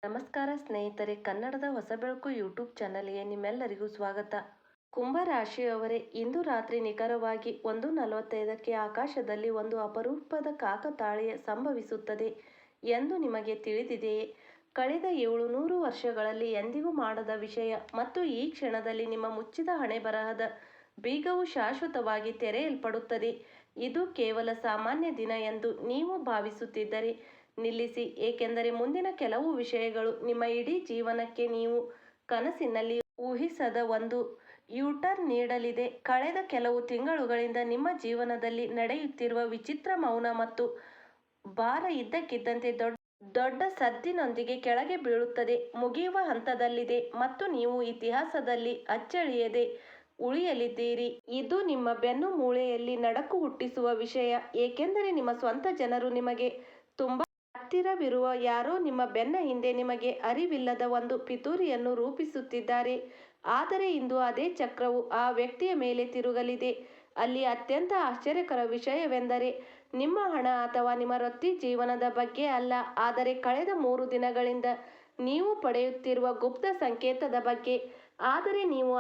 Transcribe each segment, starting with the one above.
ನಮಸ್ಕಾರ ಸ್ನೇಹಿತರೆ, ಕನ್ನಡದ ಹೊಸ ಬೆಳಕು ಯೂಟ್ಯೂಬ್ ಚಾನಲ್ಗೆ ನಿಮ್ಮೆಲ್ಲರಿಗೂ ಸ್ವಾಗತ. ಕುಂಭರಾಶಿಯವರೇ, ಇಂದು ರಾತ್ರಿ ನಿಖರವಾಗಿ 1:45ಕ್ಕೆ ಆಕಾಶದಲ್ಲಿ ಒಂದು ಅಪರೂಪದ ಕಾಕತಾಳೀಯ ಸಂಭವಿಸುತ್ತದೆ ಎಂದು ನಿಮಗೆ ತಿಳಿದಿದೆಯೇ? ಕಳೆದ 700 ವರ್ಷಗಳಲ್ಲಿ ಎಂದಿಗೂ ಮಾಡದ ವಿಷಯ ಮತ್ತು ಈ ಕ್ಷಣದಲ್ಲಿ ನಿಮ್ಮ ಮುಚ್ಚಿದ ಹಣೆಬರಹದ ಬೀಗವು ಶಾಶ್ವತವಾಗಿ ತೆರೆಯಲ್ಪಡುತ್ತದೆ. ಇದು ಕೇವಲ ಸಾಮಾನ್ಯ ದಿನ ಎಂದು ನೀವು ಭಾವಿಸುತ್ತಿದ್ದರೆ ನಿಲ್ಲಿಸಿ, ಏಕೆಂದರೆ ಮುಂದಿನ ಕೆಲವು ವಿಷಯಗಳು ನಿಮ್ಮ ಇಡೀ ಜೀವನಕ್ಕೆ ನೀವು ಕನಸಿನಲ್ಲಿ ಊಹಿಸದ ಒಂದು ಯೂ-ಟರ್ನ್ ನೀಡಲಿದೆ. ಕಳೆದ ಕೆಲವು ತಿಂಗಳುಗಳಿಂದ ನಿಮ್ಮ ಜೀವನದಲ್ಲಿ ನಡೆಯುತ್ತಿರುವ ವಿಚಿತ್ರ ಮೌನ ಮತ್ತು ಭಾರ ಇದ್ದಕ್ಕಿದ್ದಂತೆ ದೊಡ್ಡ ಸದ್ದಿನೊಂದಿಗೆ ಕೆಳಗೆ ಬೀಳುತ್ತದೆ, ಮುಗಿಯುವ ಹಂತದಲ್ಲಿದೆ ಮತ್ತು ನೀವು ಇತಿಹಾಸದಲ್ಲಿ ಅಚ್ಚಳಿಯದೆ ಉಳಿಯಲಿದ್ದೀರಿ. ಇದು ನಿಮ್ಮ ಬೆನ್ನು ಮೂಳೆಯಲ್ಲಿ ನಡುಕ ಹುಟ್ಟಿಸುವ ವಿಷಯ, ಏಕೆಂದರೆ ನಿಮ್ಮ ಸ್ವಂತ ಜನರು, ನಿಮಗೆ ತುಂಬಾ ಹತ್ತಿರವಿರುವ ಯಾರೋ ನಿಮ್ಮ ಬೆನ್ನ ಹಿಂದೆ ನಿಮಗೆ ಅರಿವಿಲ್ಲದ ಒಂದು ಪಿತೂರಿಯನ್ನು ರೂಪಿಸುತ್ತಿದ್ದಾರೆ. ಆದರೆ ಇಂದು ಅದೇ ಚಕ್ರವು ಆ ವ್ಯಕ್ತಿಯ ಮೇಲೆ ತಿರುಗಲಿದೆ. ಅಲ್ಲಿ ಅತ್ಯಂತ ಆಶ್ಚರ್ಯಕರ ವಿಷಯವೆಂದರೆ, ನಿಮ್ಮ ಹಣ ಅಥವಾ ನಿಮ್ಮ ವೃತ್ತಿ ಜೀವನದ ಬಗ್ಗೆ ಅಲ್ಲ, ಆದರೆ ಕಳೆದ 3 ದಿನಗಳಿಂದ ನೀವು ಪಡೆಯುತ್ತಿರುವ ಗುಪ್ತ ಸಂಕೇತದ ಬಗ್ಗೆ. ಆದರೆ ನೀವು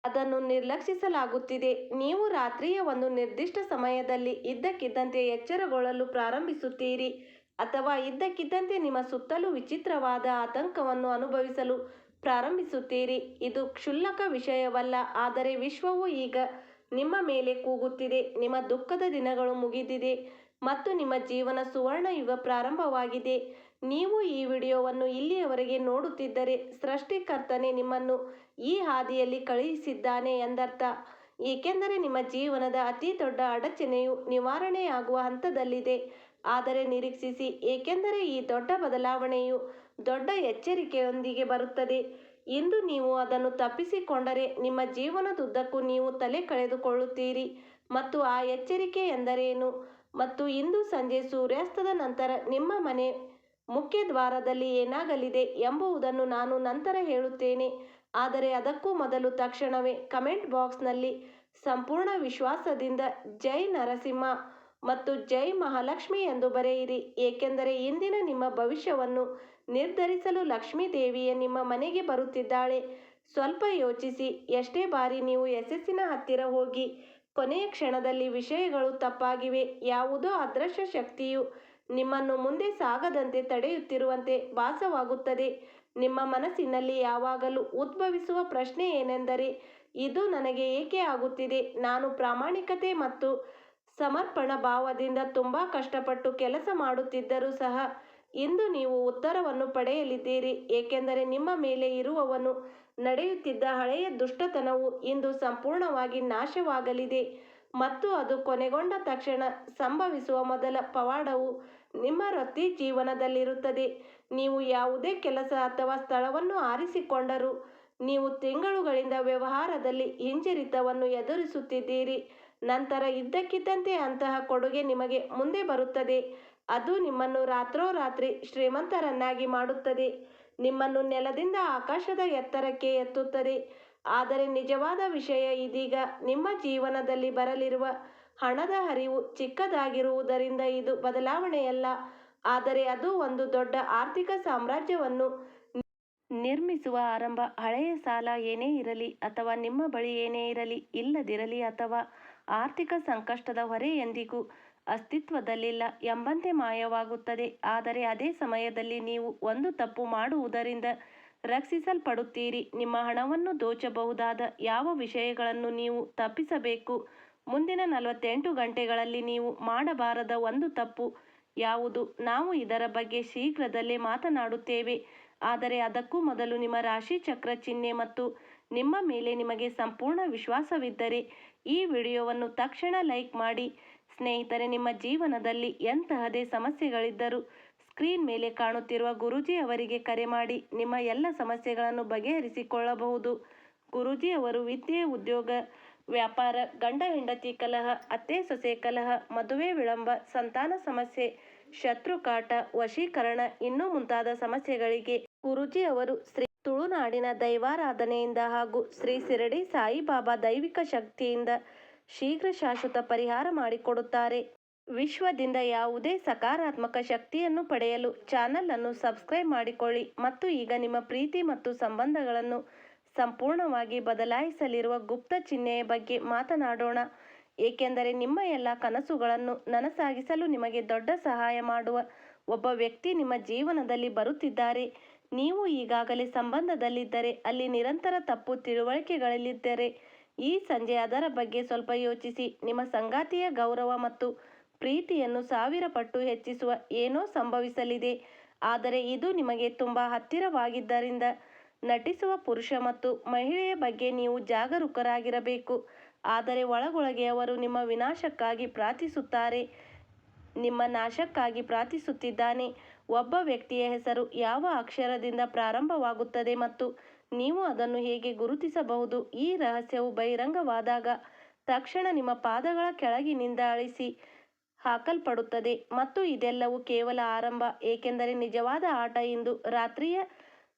ಅದನ್ನು ನಿರ್ಲಕ್ಷಿಸಲಾಗುತ್ತಿದೆ. ನೀವು ರಾತ್ರಿಯ ಒಂದು ನಿರ್ದಿಷ್ಟ ಸಮಯದಲ್ಲಿ ಇದ್ದಕ್ಕಿದ್ದಂತೆ ಎಚ್ಚರಗೊಳ್ಳಲು ಪ್ರಾರಂಭಿಸುತ್ತೀರಿ, ಅಥವಾ ಇದ್ದಕ್ಕಿದ್ದಂತೆ ನಿಮ್ಮ ಸುತ್ತಲೂ ವಿಚಿತ್ರವಾದ ಆತಂಕವನ್ನು ಅನುಭವಿಸಲು ಪ್ರಾರಂಭಿಸುತ್ತೀರಿ. ಇದು ಕ್ಷುಲ್ಲಕ ವಿಷಯವಲ್ಲ, ಆದರೆ ವಿಶ್ವವು ಈಗ ನಿಮ್ಮ ಮೇಲೆ ಕೂಗುತ್ತಿದೆ. ನಿಮ್ಮ ದುಃಖದ ದಿನಗಳು ಮುಗಿದಿದೆ ಮತ್ತು ನಿಮ್ಮ ಜೀವನ ಸುವರ್ಣ ಯುಗ ಪ್ರಾರಂಭವಾಗಿದೆ. ನೀವು ಈ ವಿಡಿಯೋವನ್ನು ಇಲ್ಲಿಯವರೆಗೆ ನೋಡುತ್ತಿದ್ದರೆ, ಸೃಷ್ಟಿಕರ್ತನೇ ನಿಮ್ಮನ್ನು ಈ ಹಾದಿಯಲ್ಲಿ ಕಳುಹಿಸಿದ್ದಾನೆ ಎಂದರ್ಥ, ಏಕೆಂದರೆ ನಿಮ್ಮ ಜೀವನದ ಅತಿ ದೊಡ್ಡ ಅಡಚಣೆಯು ನಿವಾರಣೆಯಾಗುವ ಹಂತದಲ್ಲಿದೆ. ಆದರೆ ನಿರೀಕ್ಷಿಸಿ, ಏಕೆಂದರೆ ಈ ದೊಡ್ಡ ಬದಲಾವಣೆಯು ದೊಡ್ಡ ಎಚ್ಚರಿಕೆಯೊಂದಿಗೆ ಬರುತ್ತದೆ. ಇಂದು ನೀವು ಅದನ್ನು ತಪ್ಪಿಸಿಕೊಂಡರೆ, ನಿಮ್ಮ ಜೀವನದುದ್ದಕ್ಕೂ ನೀವು ತಲೆ ಕಳೆದುಕೊಳ್ಳುತ್ತೀರಿ. ಮತ್ತು ಆ ಎಚ್ಚರಿಕೆ ಎಂದರೇನು? ಮತ್ತು ಇಂದು ಸಂಜೆ ಸೂರ್ಯಾಸ್ತದ ನಂತರ ನಿಮ್ಮ ಮನೆ ಮುಖ್ಯದ್ವಾರದಲ್ಲಿ ಏನಾಗಲಿದೆ ಎಂಬುದನ್ನು ನಾನು ನಂತರ ಹೇಳುತ್ತೇನೆ. ಆದರೆ ಅದಕ್ಕೂ ಮೊದಲು ತಕ್ಷಣವೇ ಕಮೆಂಟ್ ಬಾಕ್ಸ್ನಲ್ಲಿ ಸಂಪೂರ್ಣ ವಿಶ್ವಾಸದಿಂದ ಜೈ ನರಸಿಂಹ ಮತ್ತು ಜೈ ಮಹಾಲಕ್ಷ್ಮಿ ಎಂದು ಬರೆಯಿರಿ, ಏಕೆಂದರೆ ಇಂದಿನ ನಿಮ್ಮ ಭವಿಷ್ಯವನ್ನು ನಿರ್ಧರಿಸಲು ಲಕ್ಷ್ಮೀ ದೇವಿಯೇ ನಿಮ್ಮ ಮನೆಗೆ ಬರುತ್ತಿದ್ದಾಳೆ. ಸ್ವಲ್ಪ ಯೋಚಿಸಿ, ಎಷ್ಟೇ ಬಾರಿ ನೀವು ಯಶಸ್ಸಿನ ಹತ್ತಿರ ಹೋಗಿ ಕೊನೆಯ ಕ್ಷಣದಲ್ಲಿ ವಿಷಯಗಳು ತಪ್ಪಾಗಿವೆ, ಯಾವುದೋ ಅದೃಶ್ಯ ಶಕ್ತಿಯು ನಿಮ್ಮನ್ನು ಮುಂದೆ ಸಾಗದಂತೆ ತಡೆಯುತ್ತಿರುವಂತೆ ಭಾಸವಾಗುತ್ತದೆ. ನಿಮ್ಮ ಮನಸ್ಸಿನಲ್ಲಿ ಯಾವಾಗಲೂ ಉದ್ಭವಿಸುವ ಪ್ರಶ್ನೆ ಏನೆಂದರೆ, ಇದು ನನಗೆ ಏಕೆ ಆಗುತ್ತಿದೆ? ನಾನು ಪ್ರಾಮಾಣಿಕತೆ ಮತ್ತು ಸಮರ್ಪಣಾ ಭಾವದಿಂದ ತುಂಬಾ ಕಷ್ಟಪಟ್ಟು ಕೆಲಸ ಮಾಡುತ್ತಿದ್ದರೂ ಸಹ. ಇಂದು ನೀವು ಉತ್ತರವನ್ನು ಪಡೆಯಲಿದ್ದೀರಿ, ಏಕೆಂದರೆ ನಿಮ್ಮ ಮೇಲೆ ಇರುವವನು ನಡೆಯುತ್ತಿದ್ದ ಹಳೆಯ ದುಷ್ಟತನವು ಇಂದು ಸಂಪೂರ್ಣವಾಗಿ ನಾಶವಾಗಲಿದೆ. ಮತ್ತು ಅದು ಕೊನೆಗೊಂಡ ತಕ್ಷಣ ಸಂಭವಿಸುವ ಮೊದಲ ಪವಾಡವು ನಿಮ್ಮ ವೃತ್ತಿ ಜೀವನದಲ್ಲಿರುತ್ತದೆ. ನೀವು ಯಾವುದೇ ಕೆಲಸ ಅಥವಾ ಸ್ಥಳವನ್ನು ಆರಿಸಿಕೊಂಡರೂ, ನೀವು ತಿಂಗಳುಗಳಿಂದ ವ್ಯವಹಾರದಲ್ಲಿ ಹಿಂಜರಿತವನ್ನು ಎದುರಿಸುತ್ತಿದ್ದೀರಿ. ನಂತರ ಇದ್ದಕ್ಕಿದ್ದಂತೆ ಅಂತಹ ಕೊಡುಗೆ ನಿಮಗೆ ಮುಂದೆ ಬರುತ್ತದೆ. ಅದು ನಿಮ್ಮನ್ನು ರಾತ್ರೋರಾತ್ರಿ ಶ್ರೀಮಂತರನ್ನಾಗಿ ಮಾಡುತ್ತದೆ, ನಿಮ್ಮನ್ನು ನೆಲದಿಂದ ಆಕಾಶದ ಎತ್ತರಕ್ಕೆ ಎತ್ತುತ್ತದೆ. ಆದರೆ ನಿಜವಾದ ವಿಷಯ ಇದೀಗ, ನಿಮ್ಮ ಜೀವನದಲ್ಲಿ ಬರಲಿರುವ ಹಣದ ಹರಿವು ಚಿಕ್ಕದಾಗಿರುವುದರಿಂದ ಇದು ಬದಲಾವಣೆಯಲ್ಲ, ಆದರೆ ಅದು ಒಂದು ದೊಡ್ಡ ಆರ್ಥಿಕ ಸಾಮ್ರಾಜ್ಯವನ್ನು ನಿರ್ಮಿಸುವ ಆರಂಭ. ಹಳೆಯ ಸಾಲ ಏನೇ ಇರಲಿ ಅಥವಾ ನಿಮ್ಮ ಬಳಿ ಏನೇ ಇರಲಿ ಇಲ್ಲದಿರಲಿ, ಅಥವಾ ಆರ್ಥಿಕ ಸಂಕಷ್ಟದ ಹೊರೆ ಎಂದಿಗೂ ಅಸ್ತಿತ್ವದಲ್ಲಿಲ್ಲ ಎಂಬಂತೆ ಮಾಯವಾಗುತ್ತದೆ. ಆದರೆ ಅದೇ ಸಮಯದಲ್ಲಿ ನೀವು ಒಂದು ತಪ್ಪು ಮಾಡುವುದರಿಂದ ರಕ್ಷಿಸಲ್ಪಡುತ್ತೀರಿ. ನಿಮ್ಮ ಹಣವನ್ನು ದೋಚಬಹುದಾದ ಯಾವ ವಿಷಯಗಳನ್ನು ನೀವು ತಪ್ಪಿಸಬೇಕು? ಮುಂದಿನ 48 ಗಂಟೆಗಳಲ್ಲಿ ನೀವು ಮಾಡಬಾರದ ಒಂದು ತಪ್ಪು ಯಾವುದು? ನಾವು ಇದರ ಬಗ್ಗೆ ಶೀಘ್ರದಲ್ಲೇ ಮಾತನಾಡುತ್ತೇವೆ. ಆದರೆ ಅದಕ್ಕೂ ಮೊದಲು, ನಿಮ್ಮ ರಾಶಿ ಚಕ್ರ ಚಿಹ್ನೆ ಮತ್ತು ನಿಮ್ಮ ಮೇಲೆ ನಿಮಗೆ ಸಂಪೂರ್ಣ ವಿಶ್ವಾಸವಿದ್ದರೆ ಈ ವಿಡಿಯೋವನ್ನು ತಕ್ಷಣ ಲೈಕ್ ಮಾಡಿ. ಸ್ನೇಹಿತರೆ, ನಿಮ್ಮ ಜೀವನದಲ್ಲಿ ಎಂತಹದೇ ಸಮಸ್ಯೆಗಳಿದ್ದರೂ ಸ್ಕ್ರೀನ್ ಮೇಲೆ ಕಾಣುತ್ತಿರುವ ಗುರೂಜಿ ಅವರಿಗೆ ಕರೆ ಮಾಡಿ ನಿಮ್ಮ ಎಲ್ಲ ಸಮಸ್ಯೆಗಳನ್ನು ಬಗೆಹರಿಸಿಕೊಳ್ಳಬಹುದು. ಗುರೂಜಿ ಅವರು ವಿದ್ಯೆ, ಉದ್ಯೋಗ, ವ್ಯಾಪಾರ, ಗಂಡ ಹೆಂಡತಿ ಕಲಹ, ಅತ್ತೆ ಸೊಸೆ ಕಲಹ, ಮದುವೆ ವಿಳಂಬ, ಸಂತಾನ ಸಮಸ್ಯೆ, ಶತ್ರುಕಾಟ, ವಶೀಕರಣ ಇನ್ನೂ ಮುಂತಾದ ಸಮಸ್ಯೆಗಳಿಗೆ ಗುರೂಜಿ ಅವರು ಶ್ರೀ ತುಳುನಾಡಿನ ದೈವಾರಾಧನೆಯಿಂದ ಹಾಗೂ ಶ್ರೀ ಶಿರಡಿ ಸಾಯಿಬಾಬಾ ದೈವಿಕ ಶಕ್ತಿಯಿಂದ ಶೀಘ್ರ ಶಾಶ್ವತ ಪರಿಹಾರ ಮಾಡಿಕೊಡುತ್ತಾರೆ. ವಿಶ್ವದಿಂದ ಯಾವುದೇ ಸಕಾರಾತ್ಮಕ ಶಕ್ತಿಯನ್ನು ಪಡೆಯಲು ಚಾನಲ್ ಅನ್ನು ಸಬ್ಸ್ಕ್ರೈಬ್ ಮಾಡಿಕೊಳ್ಳಿ ಮತ್ತು ಈಗ ನಿಮ್ಮ ಪ್ರೀತಿ ಮತ್ತು ಸಂಬಂಧಗಳನ್ನು ಸಂಪೂರ್ಣವಾಗಿ ಬದಲಾಯಿಸಲಿರುವ ಗುಪ್ತ ಚಿಹ್ನೆಯ ಬಗ್ಗೆ ಮಾತನಾಡೋಣ. ಏಕೆಂದರೆ ನಿಮ್ಮ ಎಲ್ಲ ಕನಸುಗಳನ್ನು ನನಸಾಗಿಸಲು ನಿಮಗೆ ದೊಡ್ಡ ಸಹಾಯ ಮಾಡುವ ಒಬ್ಬ ವ್ಯಕ್ತಿ ನಿಮ್ಮ ಜೀವನದಲ್ಲಿ ಬರುತ್ತಿದ್ದಾರೆ. ನೀವು ಈಗಾಗಲೇ ಸಂಬಂಧದಲ್ಲಿದ್ದರೆ, ಅಲ್ಲಿ ನಿರಂತರ ತಪ್ಪು ತಿಳುವಳಿಕೆಗಳಿದ್ದರೆ, ಈ ಸಂಜೆ ಅದರ ಬಗ್ಗೆ ಸ್ವಲ್ಪ ಯೋಚಿಸಿ. ನಿಮ್ಮ ಸಂಗಾತಿಯ ಗೌರವ ಮತ್ತು ಪ್ರೀತಿಯನ್ನು 1000 ಪಟ್ಟು ಹೆಚ್ಚಿಸುವ ಏನೋ ಸಂಭವಿಸಲಿದೆ. ಆದರೆ ಇದು ನಿಮಗೆ ತುಂಬಾ ಹತ್ತಿರವಾಗಿದ್ದರಿಂದ ನಟಿಸುವ ಪುರುಷ ಮತ್ತು ಮಹಿಳೆಯ ಬಗ್ಗೆ ನೀವು ಜಾಗರೂಕರಾಗಿರಬೇಕು. ಆದರೆ ಒಳಗೊಳಗೆ ಅವರು ನಿಮ್ಮ ವಿನಾಶಕ್ಕಾಗಿ ಪ್ರಾರ್ಥಿಸುತ್ತಾರೆ, ನಿಮ್ಮ ನಾಶಕ್ಕಾಗಿ ಪ್ರಾರ್ಥಿಸುತ್ತಿದ್ದಾನೆ. ಒಬ್ಬ ವ್ಯಕ್ತಿಯ ಹೆಸರು ಯಾವ ಅಕ್ಷರದಿಂದ ಪ್ರಾರಂಭವಾಗುತ್ತದೆ ಮತ್ತು ನೀವು ಅದನ್ನು ಹೇಗೆ ಗುರುತಿಸಬಹುದು? ಈ ರಹಸ್ಯವು ಬಹಿರಂಗವಾದಾಗ ತಕ್ಷಣ ನಿಮ್ಮ ಪಾದಗಳ ಕೆಳಗಿನಿಂದ ಅಳಿಸಿ ಹಾಕಲ್ಪಡುತ್ತದೆ. ಮತ್ತು ಇದೆಲ್ಲವೂ ಕೇವಲ ಆರಂಭ, ಏಕೆಂದರೆ ನಿಜವಾದ ಆಟ ಇಂದು ರಾತ್ರಿಯ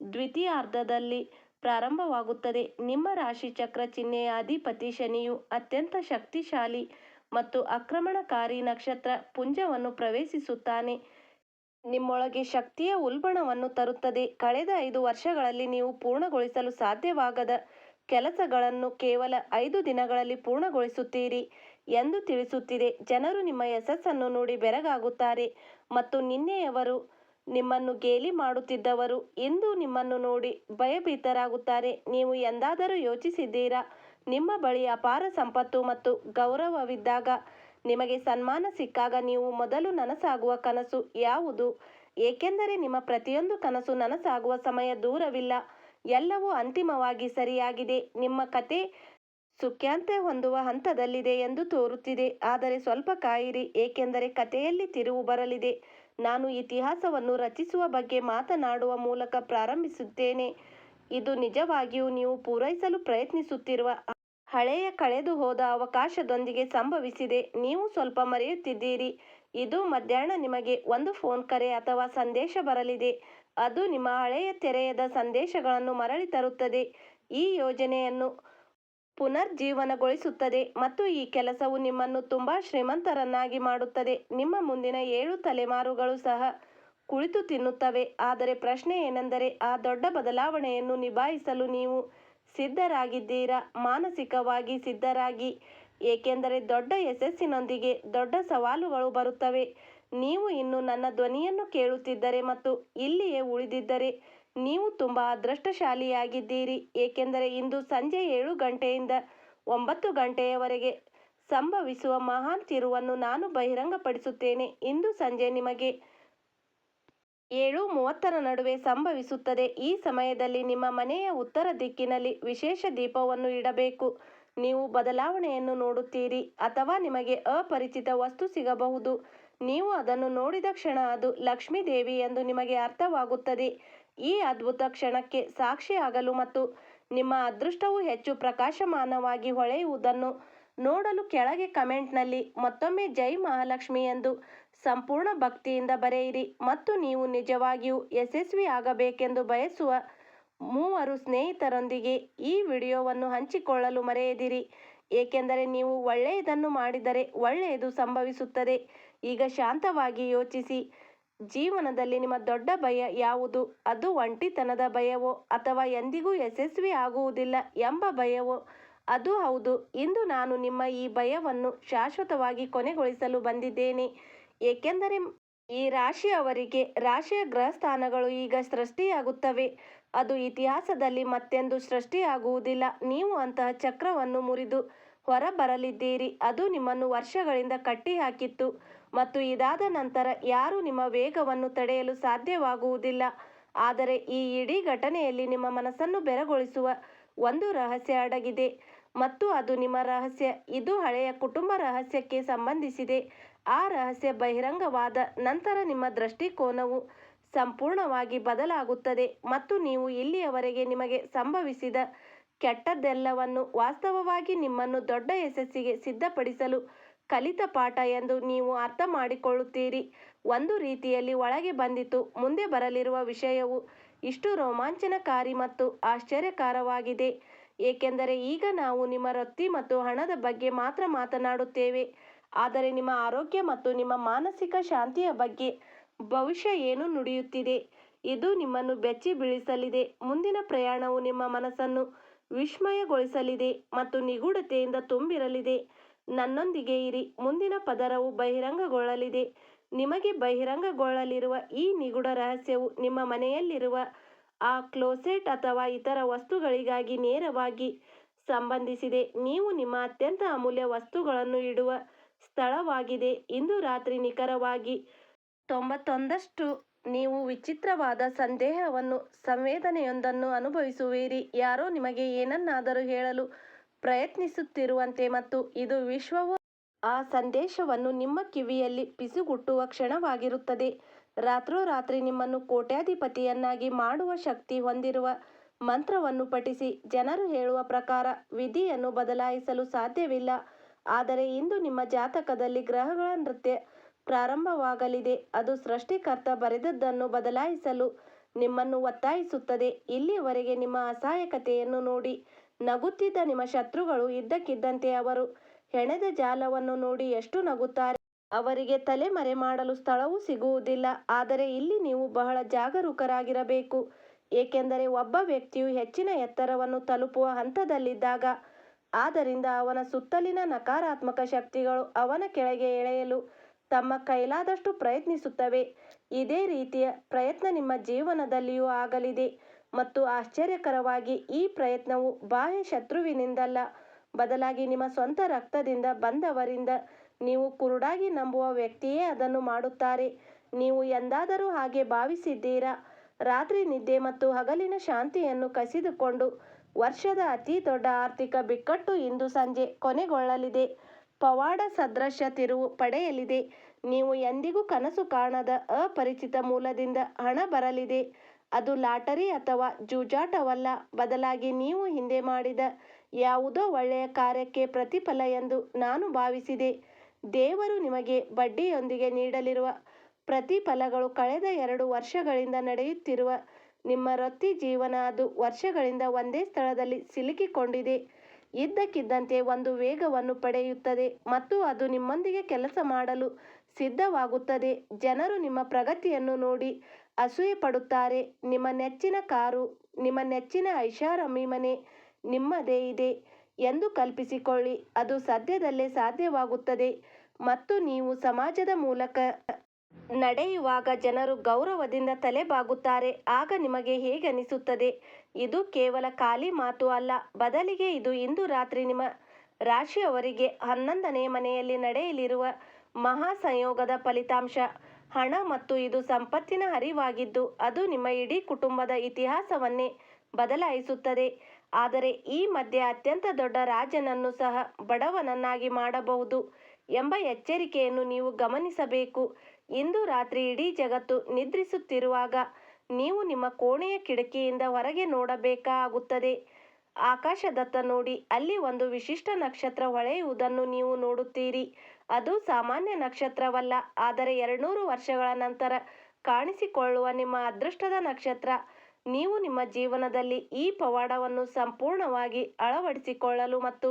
ದ್ವಿತೀಯಾರ್ಧದಲ್ಲಿ ಪ್ರಾರಂಭವಾಗುತ್ತದೆ. ನಿಮ್ಮ ರಾಶಿಚಕ್ರ ಚಿಹ್ನೆಯ ಅಧಿಪತಿ ಶನಿಯು ಅತ್ಯಂತ ಶಕ್ತಿಶಾಲಿ ಮತ್ತು ಆಕ್ರಮಣಕಾರಿ ನಕ್ಷತ್ರ ಪುಂಜವನ್ನು ಪ್ರವೇಶಿಸುತ್ತಾನೆ. ನಿಮ್ಮೊಳಗೆ ಶಕ್ತಿಯ ಉಲ್ಬಣವನ್ನು ತರುತ್ತದೆ. ಕಳೆದ 5 ವರ್ಷಗಳಲ್ಲಿ ನೀವು ಪೂರ್ಣಗೊಳಿಸಲು ಸಾಧ್ಯವಾಗದ ಕೆಲಸಗಳನ್ನು ಕೇವಲ 5 ದಿನಗಳಲ್ಲಿ ಪೂರ್ಣಗೊಳಿಸುತ್ತೀರಿ ಎಂದು ತಿಳಿಸುತ್ತಿದೆ. ಜನರು ನಿಮ್ಮ ಯಶಸ್ಸನ್ನು ನೋಡಿ ಬೆರಗಾಗುತ್ತಾರೆ ಮತ್ತು ನಿನ್ನೆಯವರು ನಿಮ್ಮನ್ನು ಗೇಲಿ ಮಾಡುತ್ತಿದ್ದವರು ಇಂದು ನಿಮ್ಮನ್ನು ನೋಡಿ ಭಯಭೀತರಾಗುತ್ತಾರೆ. ನೀವು ಎಂದಾದರೂ ಯೋಚಿಸಿದ್ದೀರಾ, ನಿಮ್ಮ ಬಳಿ ಅಪಾರ ಸಂಪತ್ತು ಮತ್ತು ಗೌರವವಿದ್ದಾಗ, ನಿಮಗೆ ಸನ್ಮಾನ ಸಿಕ್ಕಾಗ ನೀವು ಮೊದಲು ನನಸಾಗುವ ಕನಸು ಯಾವುದು? ಏಕೆಂದರೆ ನಿಮ್ಮ ಪ್ರತಿಯೊಂದು ಕನಸು ನನಸಾಗುವ ಸಮಯ ದೂರವಿಲ್ಲ. ಎಲ್ಲವೂ ಅಂತಿಮವಾಗಿ ಸರಿಯಾಗಿದೆ. ನಿಮ್ಮ ಕತೆ ಸುಖ್ಯಾಂತ್ಯ ಹೊಂದುವ ಹಂತದಲ್ಲಿದೆ ಎಂದು ತೋರುತ್ತಿದೆ. ಆದರೆ ಸ್ವಲ್ಪ ಕಾಯಿರಿ, ಏಕೆಂದರೆ ಕಥೆಯಲ್ಲಿ ತಿರುವು ಬರಲಿದೆ. ನಾನು ಇತಿಹಾಸವನ್ನು ರಚಿಸುವ ಬಗ್ಗೆ ಮಾತನಾಡುವ ಮೂಲಕ ಪ್ರಾರಂಭಿಸುತ್ತೇನೆ. ಇದು ನಿಜವಾಗಿಯೂ ನೀವು ಪೂರೈಸಲು ಪ್ರಯತ್ನಿಸುತ್ತಿರುವ ಹಳೆಯ ಕಳೆದುಹೋದ ಅವಕಾಶದೊಂದಿಗೆ ಸಂಭವಿಸಿದೆ. ನೀವು ಸ್ವಲ್ಪ ಮರೆಯುತ್ತಿದ್ದೀರಿ. ಇದು ಮಧ್ಯಾಹ್ನ ನಿಮಗೆ ಒಂದು ಫೋನ್ ಕರೆ ಅಥವಾ ಸಂದೇಶ ಬರಲಿದೆ. ಅದು ನಿಮ್ಮ ಹಳೆಯ ತೆರೆಯದ ಸಂದೇಶಗಳನ್ನು ಮರಳಿ ತರುತ್ತದೆ, ಈ ಯೋಜನೆಯನ್ನು ಪುನರುಜ್ಜೀವನಗೊಳಿಸುತ್ತದೆ ಮತ್ತು ಈ ಕೆಲಸವು ನಿಮ್ಮನ್ನು ತುಂಬಾ ಶ್ರೀಮಂತರನ್ನಾಗಿ ಮಾಡುತ್ತದೆ. ನಿಮ್ಮ ಮುಂದಿನ 7 ತಲೆಮಾರುಗಳು ಸಹ ಕುಳಿತು ತಿನ್ನುತ್ತವೆ. ಆದರೆ ಪ್ರಶ್ನೆ ಏನೆಂದರೆ, ಆ ದೊಡ್ಡ ಬದಲಾವಣೆಯನ್ನು ನಿಭಾಯಿಸಲು ನೀವು ಸಿದ್ಧರಾಗಿದ್ದೀರಾ? ಮಾನಸಿಕವಾಗಿ ಸಿದ್ಧರಾಗಿ, ಏಕೆಂದರೆ ದೊಡ್ಡ ಯಶಸ್ಸಿನೊಂದಿಗೆ ದೊಡ್ಡ ಸವಾಲುಗಳು ಬರುತ್ತವೆ. ನೀವು ಇನ್ನೂ ನನ್ನ ಧ್ವನಿಯನ್ನು ಕೇಳುತ್ತಿದ್ದರೆ ಮತ್ತು ಇಲ್ಲಿಯೇ ಉಳಿದಿದ್ದರೆ ನೀವು ತುಂಬಾ ಅದೃಷ್ಟಶಾಲಿಯಾಗಿದ್ದೀರಿ, ಏಕೆಂದರೆ ಇಂದು ಸಂಜೆ 7 ಗಂಟೆಯಿಂದ 9 ಗಂಟೆಯವರೆಗೆ ಸಂಭವಿಸುವ ಮಹಾನ್ ತಿರುವನ್ನು ನಾನು ಬಹಿರಂಗಪಡಿಸುತ್ತೇನೆ. ಇಂದು ಸಂಜೆ ನಿಮಗೆ 7:30 ನಡುವೆ ಸಂಭವಿಸುತ್ತದೆ. ಈ ಸಮಯದಲ್ಲಿ ನಿಮ್ಮ ಮನೆಯ ಉತ್ತರ ದಿಕ್ಕಿನಲ್ಲಿ ವಿಶೇಷ ದೀಪವನ್ನು ಇಡಬೇಕು. ನೀವು ಬದಲಾವಣೆಯನ್ನು ನೋಡುತ್ತೀರಿ ಅಥವಾ ನಿಮಗೆ ಅಪರಿಚಿತ ವಸ್ತು ಸಿಗಬಹುದು. ನೀವು ಅದನ್ನು ನೋಡಿದ ಕ್ಷಣ ಅದು ಲಕ್ಷ್ಮೀ ದೇವಿ ಎಂದು ನಿಮಗೆ ಅರ್ಥವಾಗುತ್ತದೆ. ಈ ಅದ್ಭುತ ಕ್ಷಣಕ್ಕೆ ಸಾಕ್ಷಿಯಾಗಲು ಮತ್ತು ನಿಮ್ಮ ಅದೃಷ್ಟವು ಹೆಚ್ಚು ಪ್ರಕಾಶಮಾನವಾಗಿ ಹೊಳೆಯುವುದನ್ನು ನೋಡಲು ಕೆಳಗೆ ಕಮೆಂಟ್ನಲ್ಲಿ ಮತ್ತೊಮ್ಮೆ ಜೈ ಮಹಾಲಕ್ಷ್ಮಿ ಎಂದು ಸಂಪೂರ್ಣ ಭಕ್ತಿಯಿಂದ ಬರೆಯಿರಿ. ಮತ್ತು ನೀವು ನಿಜವಾಗಿಯೂ ಯಶಸ್ವಿಯಾಗಬೇಕೆಂದು ಬಯಸುವ 3 ಸ್ನೇಹಿತರೊಂದಿಗೆ ಈ ವಿಡಿಯೋವನ್ನು ಹಂಚಿಕೊಳ್ಳಲು ಮರೆಯದಿರಿ, ಏಕೆಂದರೆ ನೀವು ಒಳ್ಳೆಯದನ್ನು ಮಾಡಿದರೆ ಒಳ್ಳೆಯದು ಸಂಭವಿಸುತ್ತದೆ. ಈಗ ಶಾಂತವಾಗಿ ಯೋಚಿಸಿ, ಜೀವನದಲ್ಲಿ ನಿಮ್ಮ ದೊಡ್ಡ ಭಯ ಯಾವುದು? ಅದು ಒಂಟಿತನದ ಭಯವೋ ಅಥವಾ ಎಂದಿಗೂ ಯಶಸ್ವಿ ಆಗುವುದಿಲ್ಲ ಎಂಬ ಭಯವೋ? ಅದು ಹೌದು. ಇಂದು ನಾನು ನಿಮ್ಮ ಈ ಭಯವನ್ನು ಶಾಶ್ವತವಾಗಿ ಕೊನೆಗೊಳಿಸಲು ಬಂದಿದ್ದೇನೆ, ಏಕೆಂದರೆ ಈ ರಾಶಿಯವರಿಗೆ ರಾಶಿಯ ಗ್ರಹಸ್ಥಾನಗಳು ಈಗ ಸೃಷ್ಟಿಯಾಗುತ್ತವೆ. ಅದು ಇತಿಹಾಸದಲ್ಲಿ ಮತ್ತೆಂದೂ ಸೃಷ್ಟಿಯಾಗುವುದಿಲ್ಲ. ನೀವು ಅಂತಹ ಚಕ್ರವನ್ನು ಮುರಿದು ಹೊರಬರಲಿದ್ದೀರಿ. ಅದು ನಿಮ್ಮನ್ನು ವರ್ಷಗಳಿಂದ ಕಟ್ಟಿಹಾಕಿತ್ತು ಮತ್ತು ಇದಾದ ನಂತರ ಯಾರೂ ನಿಮ್ಮ ವೇಗವನ್ನು ತಡೆಯಲು ಸಾಧ್ಯವಾಗುವುದಿಲ್ಲ. ಆದರೆ ಈ ಇಡೀ ಘಟನೆಯಲ್ಲಿ ನಿಮ್ಮ ಮನಸ್ಸನ್ನು ಬೆರಗೊಳಿಸುವ ಒಂದು ರಹಸ್ಯ ಅಡಗಿದೆ ಮತ್ತು ಅದು ನಿಮ್ಮ ರಹಸ್ಯ. ಇದು ಹಳೆಯ ಕುಟುಂಬ ರಹಸ್ಯಕ್ಕೆ ಸಂಬಂಧಿಸಿದೆ. ಆ ರಹಸ್ಯ ಬಹಿರಂಗವಾದ ನಂತರ ನಿಮ್ಮ ದೃಷ್ಟಿಕೋನವು ಸಂಪೂರ್ಣವಾಗಿ ಬದಲಾಗುತ್ತದೆ ಮತ್ತು ನೀವು ಇಲ್ಲಿಯವರೆಗೆ ನಿಮಗೆ ಸಂಭವಿಸಿದ ಕೆಟ್ಟದ್ದೆಲ್ಲವನ್ನು ವಾಸ್ತವವಾಗಿ ನಿಮ್ಮನ್ನು ದೊಡ್ಡ ಯಶಸ್ಸಿಗೆ ಸಿದ್ಧಪಡಿಸಲು ಕಲಿತ ಪಾಠ ಎಂದು ನೀವು ಅರ್ಥ ಮಾಡಿಕೊಳ್ಳುತ್ತೀರಿ. ಒಂದು ರೀತಿಯಲ್ಲಿ ಒಳಗೆ ಬಂದಿತು. ಮುಂದೆ ಬರಲಿರುವ ವಿಷಯವು ಇಷ್ಟು ರೋಮಾಂಚನಕಾರಿ ಮತ್ತು ಆಶ್ಚರ್ಯಕರವಾಗಿದೆ, ಏಕೆಂದರೆ ಈಗ ನಾವು ನಿಮ್ಮ ವೃತ್ತಿ ಮತ್ತು ಹಣದ ಬಗ್ಗೆ ಮಾತ್ರ ಮಾತನಾಡುತ್ತೇವೆ. ಆದರೆ ನಿಮ್ಮ ಆರೋಗ್ಯ ಮತ್ತು ನಿಮ್ಮ ಮಾನಸಿಕ ಶಾಂತಿಯ ಬಗ್ಗೆ ಭವಿಷ್ಯ ಏನು ನುಡಿಯುತ್ತಿದೆ? ಇದು ನಿಮ್ಮನ್ನು ಬೆಚ್ಚಿ ಬೀಳಿಸಲಿದೆ. ಮುಂದಿನ ಪ್ರಯಾಣವು ನಿಮ್ಮ ಮನಸ್ಸನ್ನು ವಿಸ್ಮಯಗೊಳಿಸಲಿದೆ ಮತ್ತು ನಿಗೂಢತೆಯಿಂದ ತುಂಬಿರಲಿದೆ. ನನ್ನೊಂದಿಗೆ ಇರಿ. ಮುಂದಿನ ಪದರವು ಬಹಿರಂಗಗೊಳ್ಳಲಿದೆ. ನಿಮಗೆ ಬಹಿರಂಗಗೊಳ್ಳಲಿರುವ ಈ ನಿಗೂಢ ರಹಸ್ಯವು ನಿಮ್ಮ ಮನೆಯಲ್ಲಿರುವ ಆ ಕ್ಲೋಸೆಟ್ ಅಥವಾ ಇತರ ವಸ್ತುಗಳಿಗಾಗಿ ನೇರವಾಗಿ ಸಂಬಂಧಿಸಿದೆ. ನೀವು ನಿಮ್ಮ ಅತ್ಯಂತ ಅಮೂಲ್ಯ ವಸ್ತುಗಳನ್ನು ಇಡುವ ಸ್ಥಳವಾಗಿದೆ. ಇಂದು ರಾತ್ರಿ ನಿಖರವಾಗಿ 91 ನೀವು ವಿಚಿತ್ರವಾದ ಸಂದೇಹವನ್ನು ಸಂವೇದನೆಯೊಂದನ್ನು ಅನುಭವಿಸುವಿರಿ. ಯಾರೋ ನಿಮಗೆ ಏನನ್ನಾದರೂ ಹೇಳಲು ಪ್ರಯತ್ನಿಸುತ್ತಿರುವಂತೆ ಮತ್ತು ಇದು ವಿಶ್ವವು ಆ ಸಂದೇಶವನ್ನು ನಿಮ್ಮ ಕಿವಿಯಲ್ಲಿ ಪಿಸುಗುಟ್ಟುವ ಕ್ಷಣವಾಗಿರುತ್ತದೆ. ರಾತ್ರೋರಾತ್ರಿ ನಿಮ್ಮನ್ನು ಕೋಟ್ಯಾಧಿಪತಿಯನ್ನಾಗಿ ಮಾಡುವ ಶಕ್ತಿ ಹೊಂದಿರುವ ಮಂತ್ರವನ್ನು ಪಠಿಸಿ. ಜನರು ಹೇಳುವ ಪ್ರಕಾರ ವಿಧಿಯನ್ನು ಬದಲಾಯಿಸಲು ಸಾಧ್ಯವಿಲ್ಲ, ಆದರೆ ಇಂದು ನಿಮ್ಮ ಜಾತಕದಲ್ಲಿ ಗ್ರಹಗಳ ನೃತ್ಯ ಪ್ರಾರಂಭವಾಗಲಿದೆ. ಅದು ಸೃಷ್ಟಿಕರ್ತ ಬರೆದದ್ದನ್ನು ಬದಲಾಯಿಸಲು ನಿಮ್ಮನ್ನು ಒತ್ತಾಯಿಸುತ್ತದೆ. ಇಲ್ಲಿಯವರೆಗೆ ನಿಮ್ಮ ಅಸಹಾಯಕತೆಯನ್ನು ನೋಡಿ ನಗುತ್ತಿದ್ದ ನಿಮ್ಮ ಶತ್ರುಗಳು ಇದ್ದಕ್ಕಿದ್ದಂತೆ ಅವರು ಹೆಣೆದ ಜಾಲವನ್ನು ನೋಡಿ ಎಷ್ಟು ನಗುತ್ತಾರೆ. ಅವರಿಗೆ ತಲೆಮರೆ ಮಾಡಲು ಸ್ಥಳವೂ ಸಿಗುವುದಿಲ್ಲ. ಆದರೆ ಇಲ್ಲಿ ನೀವು ಬಹಳ ಜಾಗರೂಕರಾಗಿರಬೇಕು, ಏಕೆಂದರೆ ಒಬ್ಬ ವ್ಯಕ್ತಿಯು ಹೆಚ್ಚಿನ ಎತ್ತರವನ್ನು ತಲುಪುವ ಹಂತದಲ್ಲಿದ್ದಾಗ, ಆದ್ದರಿಂದ ಅವನ ಸುತ್ತಲಿನ ನಕಾರಾತ್ಮಕ ಶಕ್ತಿಗಳು ಅವನ ಕೆಳಗೆ ಎಳೆಯಲು ತಮ್ಮ ಕೈಲಾದಷ್ಟು ಪ್ರಯತ್ನಿಸುತ್ತವೆ. ಇದೇ ರೀತಿಯ ಪ್ರಯತ್ನ ನಿಮ್ಮ ಜೀವನದಲ್ಲಿಯೂ ಆಗಲಿದೆ ಮತ್ತು ಆಶ್ಚರ್ಯಕರವಾಗಿ ಈ ಪ್ರಯತ್ನವು ಬಾಹ್ಯ ಶತ್ರುವಿನಿಂದಲ್ಲ, ಬದಲಾಗಿ ನಿಮ್ಮ ಸ್ವಂತ ರಕ್ತದಿಂದ ಬಂದವರಿಂದ. ನೀವು ಕುರುಡಾಗಿ ನಂಬುವ ವ್ಯಕ್ತಿಯೇ ಅದನ್ನು ಮಾಡುತ್ತಾರೆ. ನೀವು ಎಂದಾದರೂ ಹಾಗೆ ಭಾವಿಸಿದ್ದೀರಾ? ರಾತ್ರಿ ನಿದ್ದೆ ಮತ್ತು ಹಗಲಿನ ಶಾಂತಿಯನ್ನು ಕಸಿದುಕೊಂಡು ವರ್ಷದ ಅತಿ ದೊಡ್ಡ ಆರ್ಥಿಕ ಬಿಕ್ಕಟ್ಟು ಇಂದು ಸಂಜೆ ಕೊನೆಗೊಳ್ಳಲಿದೆ. ಪವಾಡ ಸದೃಶ ತಿರುವು ಪಡೆಯಲಿದೆ. ನೀವು ಎಂದಿಗೂ ಕನಸು ಕಾಣದ ಅಪರಿಚಿತ ಮೂಲದಿಂದ ಹಣ ಬರಲಿದೆ. ಅದು ಲಾಟರಿ ಅಥವಾ ಜೂಜಾಟವಲ್ಲ, ಬದಲಾಗಿ ನೀವು ಹಿಂದೆ ಮಾಡಿದ ಯಾವುದೋ ಒಳ್ಳೆಯ ಕಾರ್ಯಕ್ಕೆ ಪ್ರತಿಫಲ ಎಂದು ನಾನು ಭಾವಿಸಿದೆ. ದೇವರು ನಿಮಗೆ ಬಡ್ಡಿಯೊಂದಿಗೆ ನೀಡಲಿರುವ ಪ್ರತಿಫಲಗಳು ಕಳೆದ 2 ವರ್ಷಗಳಿಂದ ನಡೆಯುತ್ತಿರುವ ನಿಮ್ಮ ವೃತ್ತಿ ಜೀವನ. ಅದು ವರ್ಷಗಳಿಂದ ಒಂದೇ ಸ್ಥಳದಲ್ಲಿ ಸಿಲುಕಿಕೊಂಡಿದೆ. ಇದ್ದಕ್ಕಿದ್ದಂತೆ ಒಂದು ವೇಗವನ್ನು ಪಡೆಯುತ್ತದೆ ಮತ್ತು ಅದು ನಿಮ್ಮೊಂದಿಗೆ ಕೆಲಸ ಮಾಡಲು ಸಿದ್ಧವಾಗುತ್ತದೆ. ಜನರು ನಿಮ್ಮ ಪ್ರಗತಿಯನ್ನು ನೋಡಿ ಅಸೂಯೆ ಪಡುತ್ತಾರೆ. ನಿಮ್ಮ ನೆಚ್ಚಿನ ಕಾರು, ನಿಮ್ಮ ನೆಚ್ಚಿನ ಐಷಾರಾಮಿ ಮನೆ ನಿಮ್ಮದೇ ಇದೆ ಎಂದು ಕಲ್ಪಿಸಿಕೊಳ್ಳಿ. ಅದು ಸದ್ಯದಲ್ಲೇ ಸಾಧ್ಯವಾಗುತ್ತದೆ ಮತ್ತು ನೀವು ಸಮಾಜದ ಮೂಲಕ ನಡೆಯುವಾಗ ಜನರು ಗೌರವದಿಂದ ತಲೆಬಾಗುತ್ತಾರೆ. ಆಗ ನಿಮಗೆ ಹೇಗನಿಸುತ್ತದೆ? ಇದು ಕೇವಲ ಖಾಲಿ ಮಾತು ಅಲ್ಲ, ಬದಲಿಗೆ ಇದು ಇಂದು ರಾತ್ರಿ ನಿಮ್ಮ ರಾಶಿಯವರಿಗೆ 11ನೇ ಮನೆಯಲ್ಲಿ ನಡೆಯಲಿರುವ ಮಹಾ ಸಂಯೋಗದ ಫಲಿತಾಂಶ. ಹಣ ಮತ್ತು ಇದು ಸಂಪತ್ತಿನ ಹರಿವಾಗಿದ್ದು, ಅದು ನಿಮ್ಮ ಇಡೀ ಕುಟುಂಬದ ಇತಿಹಾಸವನ್ನೇ ಬದಲಾಯಿಸುತ್ತದೆ. ಆದರೆ ಈ ಮಧ್ಯೆ ಅತ್ಯಂತ ದೊಡ್ಡ ರಾಜನನ್ನು ಸಹ ಬಡವನನ್ನಾಗಿ ಮಾಡಬಹುದು ಎಂಬ ಎಚ್ಚರಿಕೆಯನ್ನು ನೀವು ಗಮನಿಸಬೇಕು. ಇಂದು ರಾತ್ರಿ ಇಡೀ ಜಗತ್ತು ನಿದ್ರಿಸುತ್ತಿರುವಾಗ ನೀವು ನಿಮ್ಮ ಕೋಣೆಯ ಕಿಟಕಿಯಿಂದ ಹೊರಗೆ ನೋಡಬೇಕಾಗುತ್ತದೆ. ಆಕಾಶದತ್ತ ನೋಡಿ. ಅಲ್ಲಿ ಒಂದು ವಿಶಿಷ್ಟ ನಕ್ಷತ್ರ ಹೊಳೆಯುವುದನ್ನು ನೀವು ನೋಡುತ್ತೀರಿ. ಅದು ಸಾಮಾನ್ಯ ನಕ್ಷತ್ರವಲ್ಲ, ಆದರೆ 200 ವರ್ಷಗಳ ನಂತರ ಕಾಣಿಸಿಕೊಳ್ಳುವ ನಿಮ್ಮ ಅದೃಷ್ಟದ ನಕ್ಷತ್ರ. ನೀವು ನಿಮ್ಮ ಜೀವನದಲ್ಲಿ ಈ ಪವಾಡವನ್ನು ಸಂಪೂರ್ಣವಾಗಿ ಅಳವಡಿಸಿಕೊಳ್ಳಲು ಮತ್ತು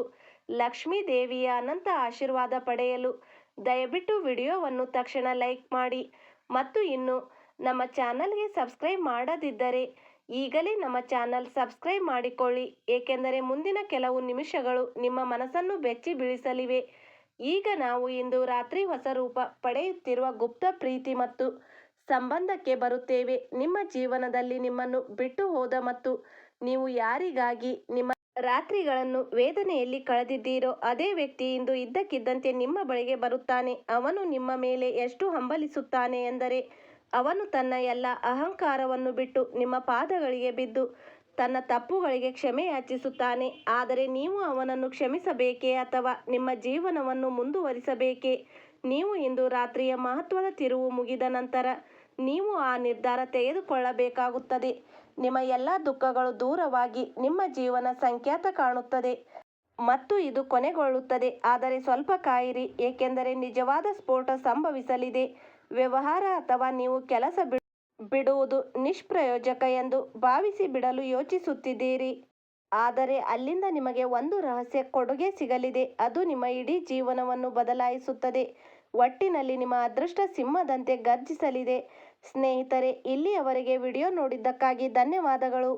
ಲಕ್ಷ್ಮೀ ದೇವಿಯ ಅನಂತ ಆಶೀರ್ವಾದ ಪಡೆಯಲು ದಯವಿಟ್ಟು ವಿಡಿಯೋವನ್ನು ತಕ್ಷಣ ಲೈಕ್ ಮಾಡಿ ಮತ್ತು ಇನ್ನೂ ನಮ್ಮ ಚಾನಲ್ಗೆ ಸಬ್ಸ್ಕ್ರೈಬ್ ಮಾಡದಿದ್ದರೆ ಈಗಲೇ ನಮ್ಮ ಚಾನಲ್ ಸಬ್ಸ್ಕ್ರೈಬ್ ಮಾಡಿಕೊಳ್ಳಿ, ಏಕೆಂದರೆ ಮುಂದಿನ ಕೆಲವು ನಿಮಿಷಗಳು ನಿಮ್ಮ ಮನಸ್ಸನ್ನು ಬೆಚ್ಚಿ ಬೀಳಿಸಲಿವೆ. ಈಗ ನಾವು ಇಂದು ರಾತ್ರಿ ಹೊಸ ರೂಪ ಪಡೆಯುತ್ತಿರುವ ಗುಪ್ತ ಪ್ರೀತಿ ಮತ್ತು ಸಂಬಂಧಕ್ಕೆ ಬರುತ್ತೇವೆ. ನಿಮ್ಮ ಜೀವನದಲ್ಲಿ ನಿಮ್ಮನ್ನು ಬಿಟ್ಟು ಹೋದ ಮತ್ತು ನೀವು ಯಾರಿಗಾಗಿ ನಿಮ್ಮ ರಾತ್ರಿಗಳನ್ನು ವೇದನೆಯಲ್ಲಿ ಕಳೆದಿದ್ದೀರೋ ಅದೇ ವ್ಯಕ್ತಿ ಇಂದು ಇದ್ದಕ್ಕಿದ್ದಂತೆ ನಿಮ್ಮ ಬಳಿಗೆ ಬರುತ್ತಾನೆ. ಅವನು ನಿಮ್ಮ ಮೇಲೆ ಎಷ್ಟು ಹಂಬಲಿಸುತ್ತಾನೆ ಎಂದರೆ ಅವನು ತನ್ನ ಎಲ್ಲ ಅಹಂಕಾರವನ್ನು ಬಿಟ್ಟು ನಿಮ್ಮ ಪಾದಗಳಿಗೆ ಬಿದ್ದು ತನ್ನ ತಪ್ಪುಗಳಿಗೆ ಕ್ಷಮೆ ಯಾಚಿಸುತ್ತಾನೆ. ಆದರೆ ನೀವು ಅವನನ್ನು ಕ್ಷಮಿಸಬೇಕೇ ಅಥವಾ ನಿಮ್ಮ ಜೀವನವನ್ನು ಮುಂದುವರಿಸಬೇಕೇ? ನೀವು ಇಂದು ರಾತ್ರಿಯ ಮಹತ್ವದ ತಿರುವು ಮುಗಿದ ನಂತರ ನೀವು ಆ ನಿರ್ಧಾರ ತೆಗೆದುಕೊಳ್ಳಬೇಕಾಗುತ್ತದೆ. ನಿಮ್ಮ ಎಲ್ಲ ದುಃಖಗಳು ದೂರವಾಗಿ ನಿಮ್ಮ ಜೀವನ ಸಂಖ್ಯಾತ ಕಾಣುತ್ತದೆ ಮತ್ತು ಇದು ಕೊನೆಗೊಳ್ಳುತ್ತದೆ. ಆದರೆ ಸ್ವಲ್ಪ ಕಾಯಿರಿ, ಏಕೆಂದರೆ ನಿಜವಾದ ಸ್ಫೋಟ ಸಂಭವಿಸಲಿದೆ. ವ್ಯವಹಾರ ಅಥವಾ ನೀವು ಕೆಲಸ ಬಿಡುವುದು ನಿಷ್ಪ್ರಯೋಜಕ ಎಂದು ಭಾವಿಸಿ ಬಿಡಲು ಯೋಚಿಸುತ್ತಿದ್ದೀರಿ. ಆದರೆ ಅಲ್ಲಿಂದ ನಿಮಗೆ ಒಂದು ರಹಸ್ಯ ಕೊಡುಗೆ ಸಿಗಲಿದೆ. ಅದು ನಿಮ್ಮ ಇಡೀ ಜೀವನವನ್ನು ಬದಲಾಯಿಸುತ್ತದೆ. ಒಟ್ಟಿನಲ್ಲಿ ನಿಮ್ಮ ಅದೃಷ್ಟ ಸಿಂಹದಂತೆ ಗರ್ಜಿಸಲಿದೆ. ಸ್ನೇಹಿತರೆ, ಇಲ್ಲಿಯವರೆಗೆ ವಿಡಿಯೋ ನೋಡಿದ್ದಕ್ಕಾಗಿ ಧನ್ಯವಾದಗಳು.